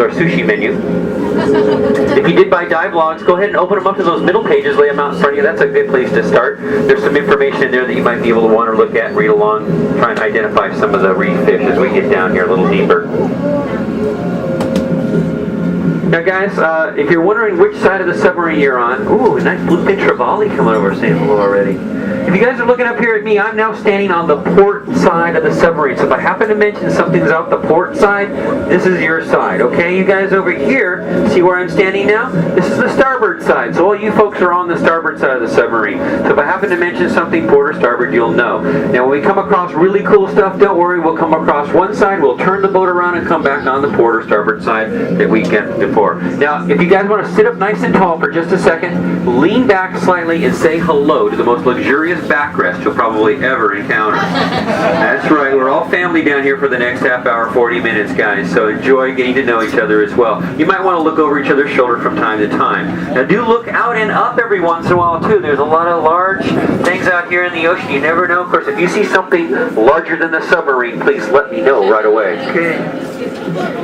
our sushi menu. If you did buy dive logs, go ahead and open them up to those middle pages, lay them out in front of you. That's a good place to start. There's some information in there that you might be able to want to look at, read along, try and identify some of the reef fish as we get down here a little deeper. Now guys, if you're wondering which side of the submarine you're on, ooh, nice bluefin trevally coming over saying hello already. If you guys are looking up here at me, I'm now standing on the port side of the submarine. So if I happen to mention something's out the port side, this is your side, okay? You guys over here, see where I'm standing now? This is the starboard side. So all you folks are on the starboard side of the submarine. So if I happen to mention something port or starboard, you'll know. Now when we come across really cool stuff, don't worry, we'll come across one side, we'll turn the boat around and come back on the port or starboard side that we get before. Now, if you guys want to sit up nice and tall for just a second, lean back slightly and say hello to the most luxurious backrest you'll probably ever encounter. That's right, we're all family down here for the next half hour, 40 minutes, guys, so enjoy getting to know each other as well. You might want to look over each other's shoulder from time to time. Now, do look out and up every once in a while, too. There's a lot of large things out here in the ocean. You never know. Of course, if you see something larger than the submarine, please let me know right away. Okay.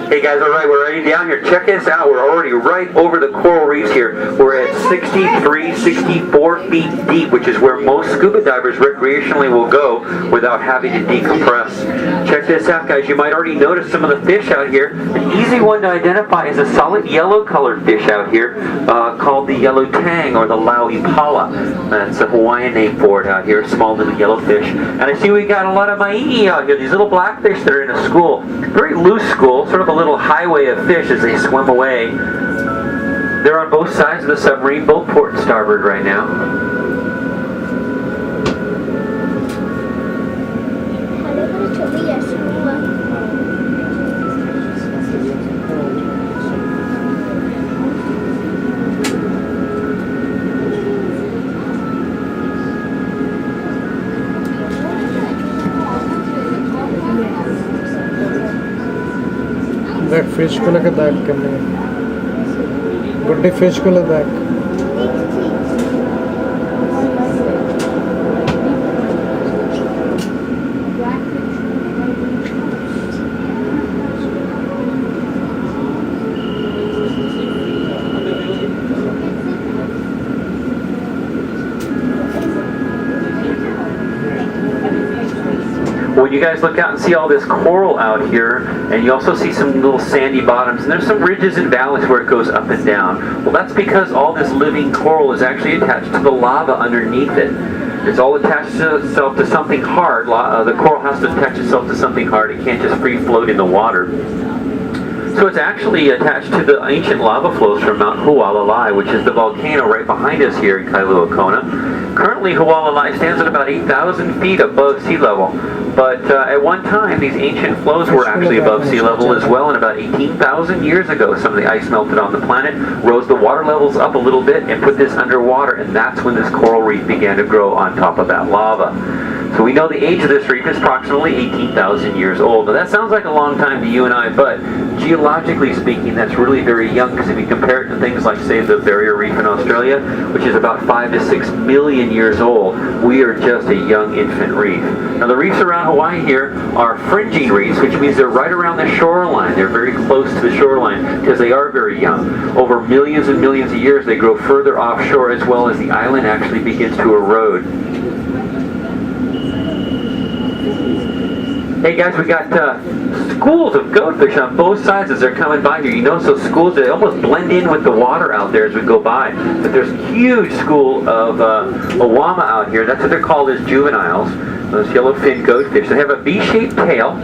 Hey guys, alright, we're already down here. Check this out. We're already right over the coral reefs here. We're at 63, 64 feet deep, which is where most scuba divers recreationally will go without having to decompress. Check this out, guys. You might already notice some of the fish out here. An easy one to identify is a solid yellow colored fish out here called the yellow tang or the lauipala. That's a Hawaiian name for it out here, a small little yellow fish. And I see we got a lot of maii out here, these little blackfish that are in a school. Very loose school, sort of a little highway of fish as they swim away. They're on both sides of the submarine, both port and starboard right now. That fish को लगा दाग करने बड़े fish को लगा दाग When you guys look out and see all this coral out here, and you also see some little sandy bottoms, and there's some ridges and valleys where it goes up and down. Well, that's because all this living coral is actually attached to the lava underneath it. It's all attached itself to something hard. The coral has to attach itself to something hard. It can't just free float in the water. So it's actually attached to the ancient lava flows from Mount Hualalai, which is the volcano right behind us here in Kailua Kona. Currently, Hualalai stands at about 8,000 feet above sea level. But at one time, these ancient flows were actually above sea level as well, and about 18,000 years ago, some of the ice melted on the planet, rose the water levels up a little bit, and put this underwater, and that's when this coral reef began to grow on top of that lava. So we know the age of this reef is approximately 18,000 years old. Now that sounds like a long time to you and I, but geologically speaking, that's really very young, because if you compare it to things like, say, the Barrier Reef in Australia, which is about 5 to 6 million years old, we are just a young infant reef. Now the reefs around Hawaii here are fringing reefs, which means they're right around the shoreline. They're very close to the shoreline because they are very young. Over millions and millions of years, they grow further offshore as well as the island actually begins to erode. Hey guys, we got schools of goatfish on both sides as they're coming by here. You know, so schools, they almost blend in with the water out there as we go by. But there's a huge school of awama out here. That's what they're called as juveniles, those yellowfin goatfish. They have a V-shaped tail,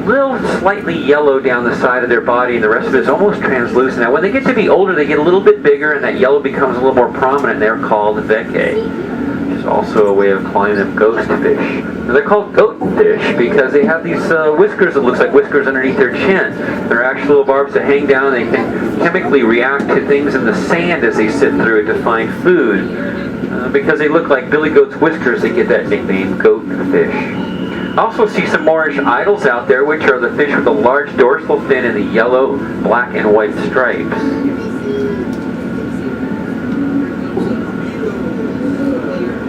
little slightly yellow down the side of their body, and the rest of it is almost translucent. Now when they get to be older, they get a little bit bigger, and that yellow becomes a little more prominent. They're called veke. Also a way of calling them ghost fish. Now they're called goatfish because they have these whiskers that looks like whiskers underneath their chin. They're actual little barbs that hang down. They can chemically react to things in the sand as they sit through it to find food. Because they look like billy goat's whiskers, they get that nickname, goatfish. I also see some Moorish idols out there, which are the fish with a large dorsal fin and the yellow, black, and white stripes.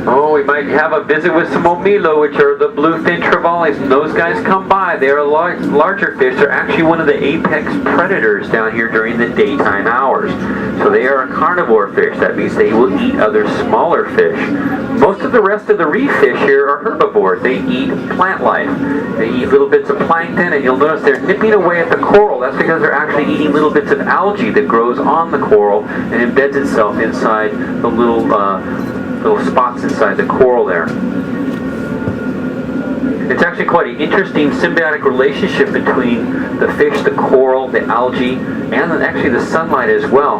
Oh, we might have a visit with some Omilo, which are the bluefin trevallies. And those guys come by. They are larger fish. They're actually one of the apex predators down here during the daytime hours. So they are a carnivore fish. That means they will eat other smaller fish. Most of the rest of the reef fish here are herbivores. They eat plant life. They eat little bits of plankton, and you'll notice they're nipping away at the coral. That's because they're actually eating little bits of algae that grows on the coral and embeds itself inside the little spots inside the coral there. It's actually quite an interesting symbiotic relationship between the fish, the coral, the algae, and actually the sunlight as well.